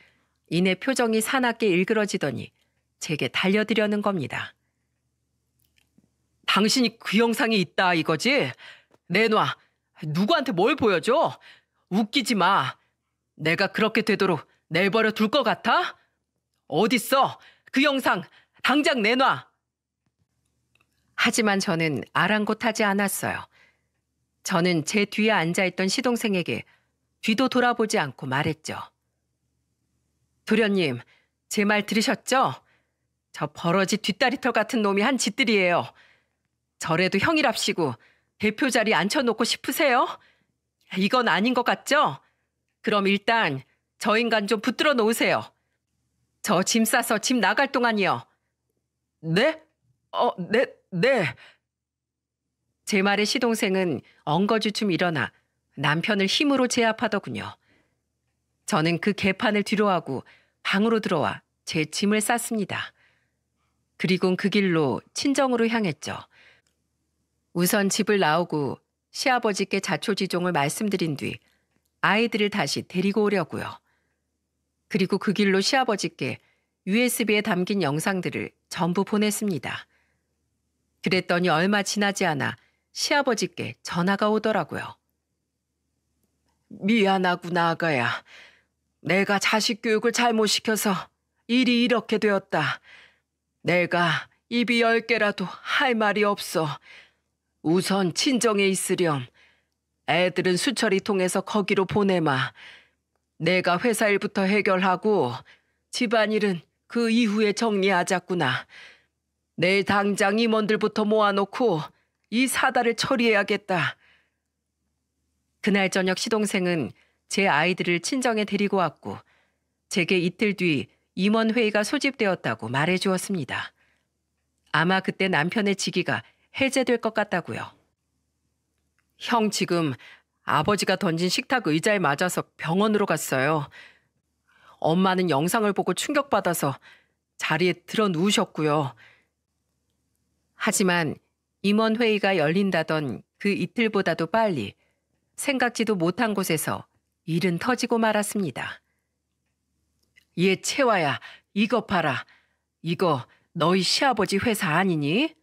이내 표정이 사납게 일그러지더니 제게 달려들려는 겁니다. 당신이 그 영상이 있다 이거지? 내놔. 누구한테 뭘 보여줘? 웃기지 마. 내가 그렇게 되도록 내버려 둘 것 같아? 어딨어? 그 영상 당장 내놔. 하지만 저는 아랑곳하지 않았어요. 저는 제 뒤에 앉아있던 시동생에게 뒤도 돌아보지 않고 말했죠. 도련님, 제 말 들으셨죠? 저 버러지 뒷다리털 같은 놈이 한 짓들이에요. 저래도 형이랍시고 대표 자리 앉혀놓고 싶으세요? 이건 아닌 것 같죠? 그럼 일단 저 인간 좀 붙들어 놓으세요. 저 짐 싸서 집 나갈 동안이요. 네? 네. 제 말에 시동생은 엉거주춤 일어나 남편을 힘으로 제압하더군요. 저는 그 개판을 뒤로하고 방으로 들어와 제 짐을 쌌습니다. 그리곤 그 길로 친정으로 향했죠. 우선 집을 나오고 시아버지께 자초지종을 말씀드린 뒤 아이들을 다시 데리고 오려고요. 그리고 그 길로 시아버지께 USB에 담긴 영상들을 전부 보냈습니다. 그랬더니 얼마 지나지 않아 시아버지께 전화가 오더라고요. 미안하구나, 아가야. 내가 자식 교육을 잘못 시켜서 일이 이렇게 되었다. 내가 입이 10개라도 할 말이 없어. 우선 친정에 있으렴. 애들은 수철이 통해서 거기로 보내마. 내가 회사 일부터 해결하고 집안일은 그 이후에 정리하자꾸나. 내일 당장 임원들부터 모아놓고 이 사달을 처리해야겠다. 그날 저녁 시동생은 제 아이들을 친정에 데리고 왔고 제게 이틀 뒤 임원회의가 소집되었다고 말해주었습니다. 아마 그때 남편의 직위가 해제될 것 같다고요. 형 지금 아버지가 던진 식탁 의자에 맞아서 병원으로 갔어요. 엄마는 영상을 보고 충격받아서 자리에 들어 누우셨고요. 하지만 임원회의가 열린다던 그 이틀보다도 빨리 생각지도 못한 곳에서 일은 터지고 말았습니다. 얘 채화야, 이거 봐라. 이거 너희 시아버지 회사 아니니?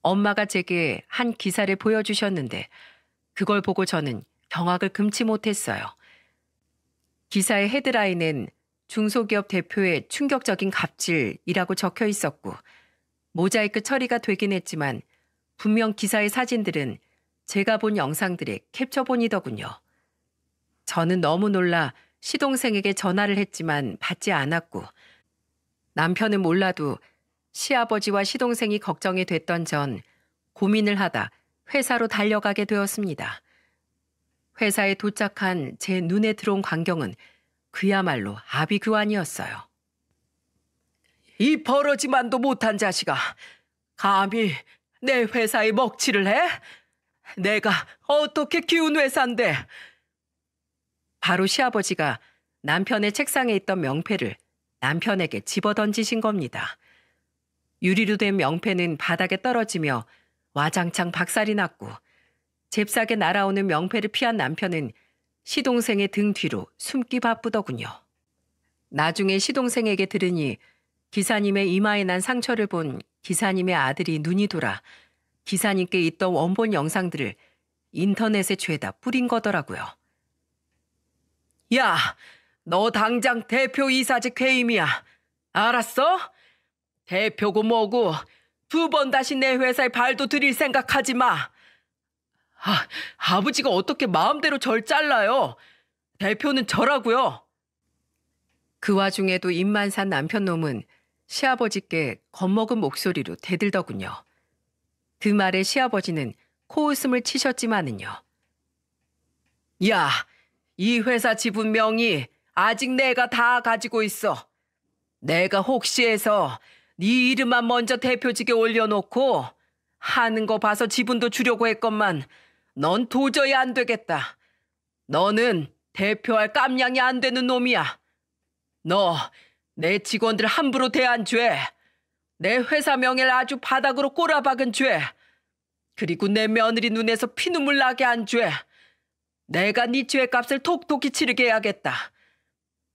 엄마가 제게 한 기사를 보여주셨는데 그걸 보고 저는 경악을 금치 못했어요. 기사의 헤드라인엔 중소기업 대표의 충격적인 갑질이라고 적혀 있었고 모자이크 처리가 되긴 했지만 분명 기사의 사진들은 제가 본 영상들의 캡처본이더군요. 저는 너무 놀라 시동생에게 전화를 했지만 받지 않았고 남편은 몰라도 시아버지와 시동생이 걱정이 됐던 전 고민을 하다 회사로 달려가게 되었습니다. 회사에 도착한 제 눈에 들어온 광경은 그야말로 아비규환이었어요. 이 버러지만도 못한 자식아, 감히 내 회사에 먹칠을 해? 내가 어떻게 키운 회사인데? 바로 시아버지가 남편의 책상에 있던 명패를 남편에게 집어던지신 겁니다. 유리로 된 명패는 바닥에 떨어지며 와장창 박살이 났고 잽싸게 날아오는 명패를 피한 남편은 시동생의 등 뒤로 숨기 바쁘더군요. 나중에 시동생에게 들으니 기사님의 이마에 난 상처를 본 기사님의 아들이 눈이 돌아 기사님께 있던 원본 영상들을 인터넷에 죄다 뿌린 거더라고요. 야, 너 당장 대표이사직 해임이야. 알았어? 대표고 뭐고 두 번 다시 내 회사에 발도 들일 생각하지 마. 아버지가 어떻게 마음대로 절 잘라요? 대표는 저라고요. 그 와중에도 입만 산 남편 놈은 시아버지께 겁먹은 목소리로 대들더군요. 그 말에 시아버지는 코웃음을 치셨지만은요. 야, 이 회사 지분 명의 아직 내가 다 가지고 있어. 내가 혹시 해서 네 이름만 먼저 대표직에 올려놓고 하는 거 봐서 지분도 주려고 했건만 넌 도저히 안 되겠다. 너는 대표할 깜냥이 안 되는 놈이야. 너 내 직원들 함부로 대한 죄, 내 회사 명예를 아주 바닥으로 꼬라박은 죄, 그리고 내 며느리 눈에서 피눈물 나게 한 죄, 내가 네 죄값을 톡톡히 치르게 해야겠다.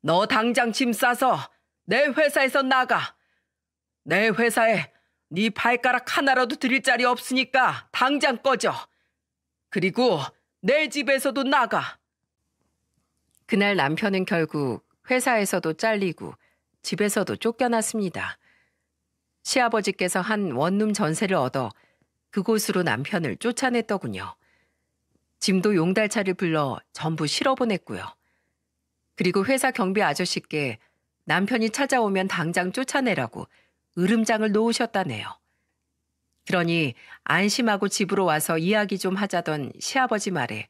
너 당장 짐 싸서 내 회사에서 나가. 내 회사에 네 발가락 하나라도 들일 자리 없으니까 당장 꺼져. 그리고 내 집에서도 나가. 그날 남편은 결국 회사에서도 잘리고 집에서도 쫓겨났습니다. 시아버지께서 한 원룸 전세를 얻어 그곳으로 남편을 쫓아냈더군요. 짐도 용달차를 불러 전부 실어보냈고요. 그리고 회사 경비 아저씨께 남편이 찾아오면 당장 쫓아내라고 으름장을 놓으셨다네요. 그러니 안심하고 집으로 와서 이야기 좀 하자던 시아버지 말에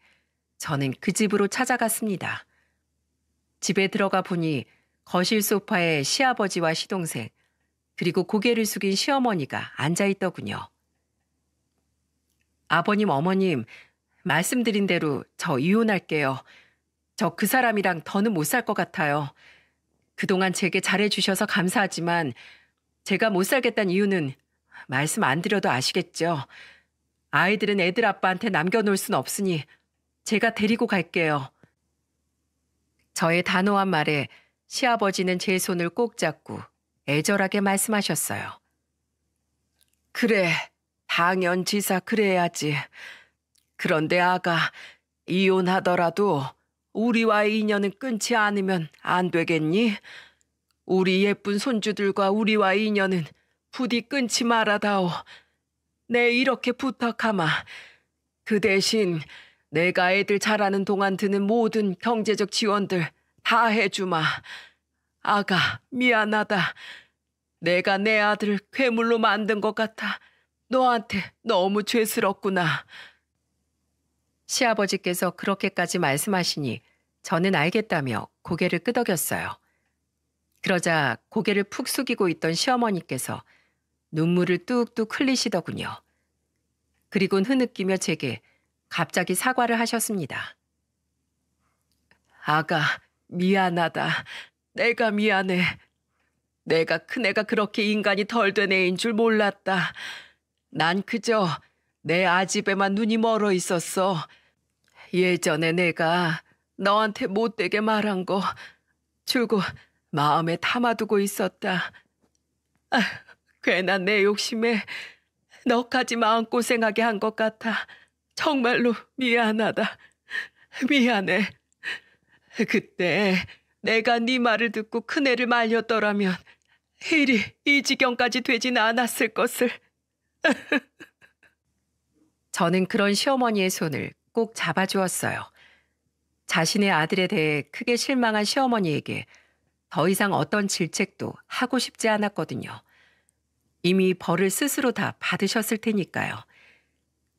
저는 그 집으로 찾아갔습니다. 집에 들어가 보니 거실 소파에 시아버지와 시동생, 그리고 고개를 숙인 시어머니가 앉아있더군요. 아버님, 어머님, 말씀드린 대로 저 이혼할게요. 저 그 사람이랑 더는 못 살 것 같아요. 그동안 제게 잘해주셔서 감사하지만 제가 못 살겠다는 이유는 말씀 안 드려도 아시겠죠. 아이들은 애들 아빠한테 남겨놓을 순 없으니 제가 데리고 갈게요. 저의 단호한 말에 시아버지는 제 손을 꼭 잡고 애절하게 말씀하셨어요. 그래, 당연지사 그래야지. 그런데 아가, 이혼하더라도 우리와의 인연은 끊지 않으면 안 되겠니? 우리 예쁜 손주들과 우리와의 인연은 부디 끊지 말아다오. 내 이렇게 부탁하마. 그 대신 내가 애들 자라는 동안 드는 모든 경제적 지원들 다 해주마. 아가, 미안하다. 내가 내 아들을 괴물로 만든 것 같아. 너한테 너무 죄스럽구나. 시아버지께서 그렇게까지 말씀하시니 저는 알겠다며 고개를 끄덕였어요. 그러자 고개를 푹 숙이고 있던 시어머니께서 눈물을 뚝뚝 흘리시더군요. 그리곤 흐느끼며 제게 갑자기 사과를 하셨습니다. 아가, 미안하다. 내가 미안해. 내가 큰애가 그렇게 인간이 덜 된 애인 줄 몰랐다. 난 그저 내 아집에만 눈이 멀어 있었어. 예전에 내가 너한테 못되게 말한 거 줄곧 마음에 담아두고 있었다. 아, 괜한 내 욕심에 너까지 마음고생하게 한 것 같아. 정말로 미안하다. 미안해. 그때 내가 네 말을 듣고 큰애를 말렸더라면 일이 이 지경까지 되진 않았을 것을. 저는 그런 시어머니의 손을 꼭 잡아주었어요. 자신의 아들에 대해 크게 실망한 시어머니에게 더 이상 어떤 질책도 하고 싶지 않았거든요. 이미 벌을 스스로 다 받으셨을 테니까요.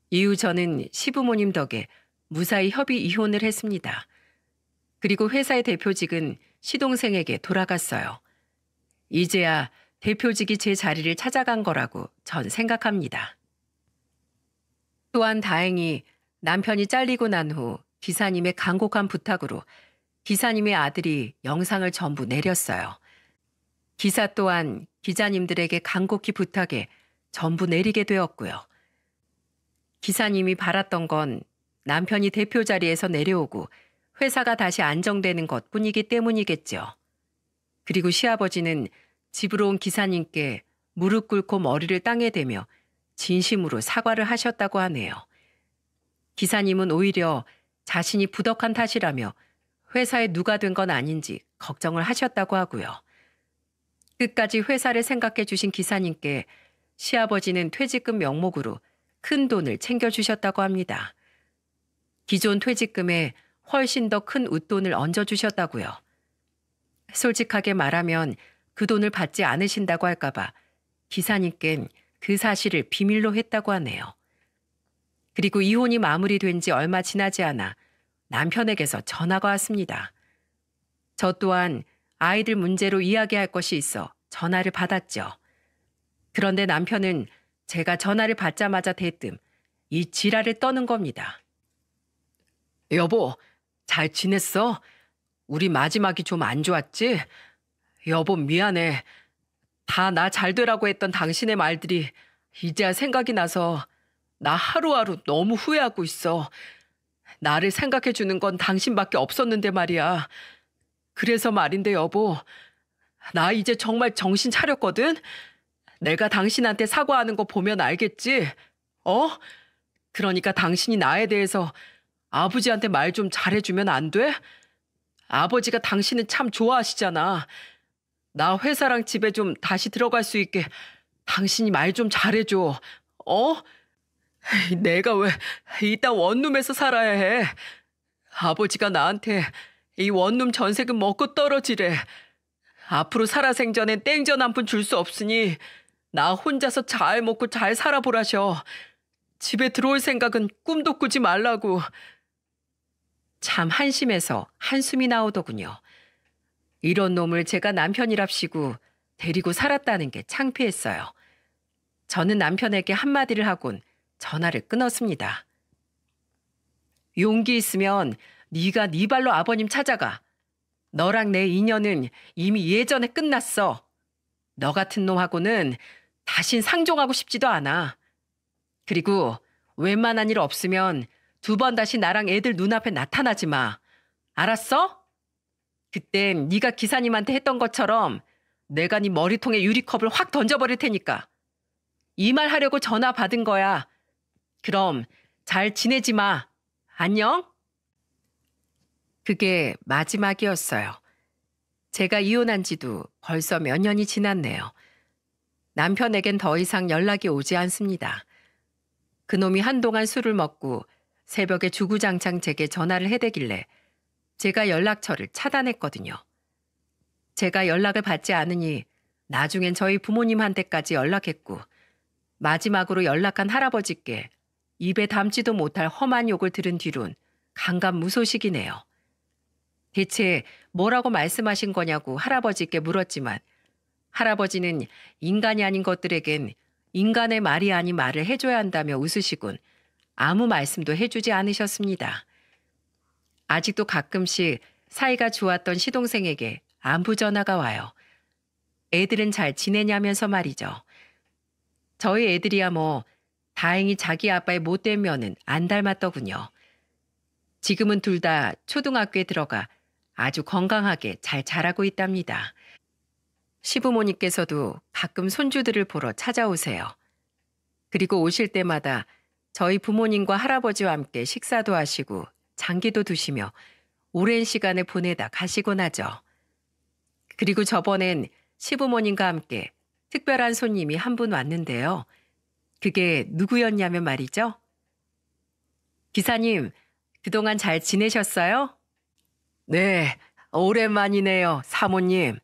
이후 저는 시부모님 덕에 무사히 협의 이혼을 했습니다. 그리고 회사의 대표직은 시동생에게 돌아갔어요. 이제야 대표직이 제 자리를 찾아간 거라고 전 생각합니다. 또한 다행히 남편이 잘리고 난 후 기사님의 간곡한 부탁으로 기사님의 아들이 영상을 전부 내렸어요. 기사 또한 기자님들에게 간곡히 부탁해 전부 내리게 되었고요. 기사님이 바랐던 건 남편이 대표 자리에서 내려오고 회사가 다시 안정되는 것뿐이기 때문이겠죠. 그리고 시아버지는 집으로 온 기사님께 무릎 꿇고 머리를 땅에 대며 진심으로 사과를 하셨다고 하네요. 기사님은 오히려 자신이 부덕한 탓이라며 회사에 누가 된 건 아닌지 걱정을 하셨다고 하고요. 끝까지 회사를 생각해 주신 기사님께 시아버지는 퇴직금 명목으로 큰 돈을 챙겨주셨다고 합니다. 기존 퇴직금에 훨씬 더 큰 웃돈을 얹어주셨다고요. 솔직하게 말하면 그 돈을 받지 않으신다고 할까봐 기사님께는 그 사실을 비밀로 했다고 하네요. 그리고 이혼이 마무리된 지 얼마 지나지 않아 남편에게서 전화가 왔습니다. 저 또한 아이들 문제로 이야기할 것이 있어 전화를 받았죠. 그런데 남편은 제가 전화를 받자마자 대뜸 이 지랄을 떠는 겁니다. 여보, 잘 지냈어? 우리 마지막이 좀 안 좋았지? 여보 미안해. 다 나 잘 되라고 했던 당신의 말들이 이제야 생각이 나서 나 하루하루 너무 후회하고 있어. 나를 생각해 주는 건 당신밖에 없었는데 말이야. 그래서 말인데 여보, 나 이제 정말 정신 차렸거든? 내가 당신한테 사과하는 거 보면 알겠지? 그러니까 당신이 나에 대해서 아버지한테 말 좀 잘해주면 안 돼? 아버지가 당신은 참 좋아하시잖아. 나 회사랑 집에 좀 다시 들어갈 수 있게 당신이 말 좀 잘해줘. 내가 왜 이딴 원룸에서 살아야 해? 아버지가 나한테 이 원룸 전세금 먹고 떨어지래. 앞으로 살아생전엔 땡전 한 푼 줄 수 없으니 나 혼자서 잘 먹고 잘 살아보라셔. 집에 들어올 생각은 꿈도 꾸지 말라고. 참 한심해서 한숨이 나오더군요. 이런 놈을 제가 남편이랍시고 데리고 살았다는 게 창피했어요. 저는 남편에게 한마디를 하곤 전화를 끊었습니다. 용기 있으면 네가 네 발로 아버님 찾아가. 너랑 내 인연은 이미 예전에 끝났어. 너 같은 놈하고는 다신 상종하고 싶지도 않아. 그리고 웬만한 일 없으면 2번 다시 나랑 애들 눈앞에 나타나지 마. 알았어? 그땐 네가 기사님한테 했던 것처럼 내가 네 머리통에 유리컵을 확 던져버릴 테니까. 이 말 하려고 전화 받은 거야. 그럼 잘 지내지 마. 안녕? 그게 마지막이었어요. 제가 이혼한 지도 벌써 몇 년이 지났네요. 남편에겐 더 이상 연락이 오지 않습니다. 그놈이 한동안 술을 먹고 새벽에 주구장창 제게 전화를 해대길래 제가 연락처를 차단했거든요. 제가 연락을 받지 않으니 나중엔 저희 부모님한테까지 연락했고 마지막으로 연락한 할아버지께 입에 담지도 못할 험한 욕을 들은 뒤론 강감무소식이네요. 대체 뭐라고 말씀하신 거냐고 할아버지께 물었지만 할아버지는 인간이 아닌 것들에겐 인간의 말이 아닌 말을 해줘야 한다며 웃으시곤 아무 말씀도 해주지 않으셨습니다. 아직도 가끔씩 사이가 좋았던 시동생에게 안부 전화가 와요. 애들은 잘 지내냐면서 말이죠. 저희 애들이야 뭐 다행히 자기 아빠의 못된 면은 안 닮았더군요. 지금은 둘 다 초등학교에 들어가 아주 건강하게 잘 자라고 있답니다. 시부모님께서도 가끔 손주들을 보러 찾아오세요. 그리고 오실 때마다 저희 부모님과 할아버지와 함께 식사도 하시고 장기도 두시며 오랜 시간을 보내다 가시곤 하죠. 그리고 저번엔 시부모님과 함께 특별한 손님이 한 분 왔는데요. 그게 누구였냐면 말이죠. 기사님, 그동안 잘 지내셨어요? 네, 오랜만이네요, 사모님.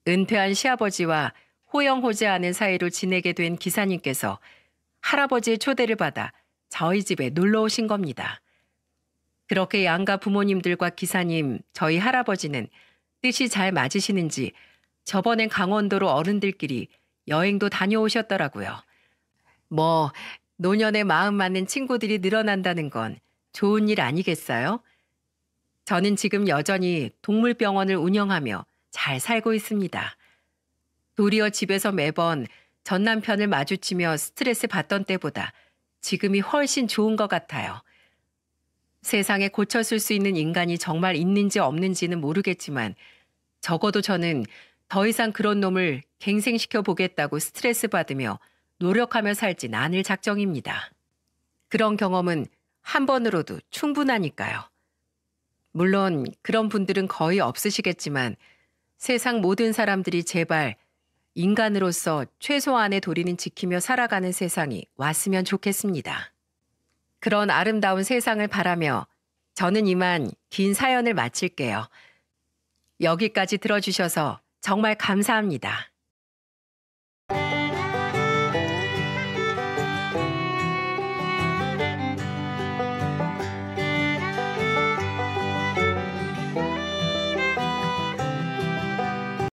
은퇴한 시아버지와 호영호재하는 사이로 지내게 된 기사님께서 할아버지의 초대를 받아 저희 집에 놀러 오신 겁니다. 그렇게 양가 부모님들과 기사님, 저희 할아버지는 뜻이 잘 맞으시는지 저번엔 강원도로 어른들끼리 여행도 다녀오셨더라고요. 뭐 노년에 마음 맞는 친구들이 늘어난다는 건 좋은 일 아니겠어요? 저는 지금 여전히 동물병원을 운영하며 잘 살고 있습니다. 도리어 집에서 매번 전 남편을 마주치며 스트레스 받던 때보다 지금이 훨씬 좋은 것 같아요. 세상에 고쳐쓸 수 있는 인간이 정말 있는지 없는지는 모르겠지만 적어도 저는 더 이상 그런 놈을 갱생시켜 보겠다고 스트레스 받으며 노력하며 살진 않을 작정입니다. 그런 경험은 한 번으로도 충분하니까요. 물론 그런 분들은 거의 없으시겠지만 세상 모든 사람들이 제발 인간으로서 최소한의 도리는 지키며 살아가는 세상이 왔으면 좋겠습니다. 그런 아름다운 세상을 바라며 저는 이만 긴 사연을 마칠게요. 여기까지 들어주셔서 정말 감사합니다.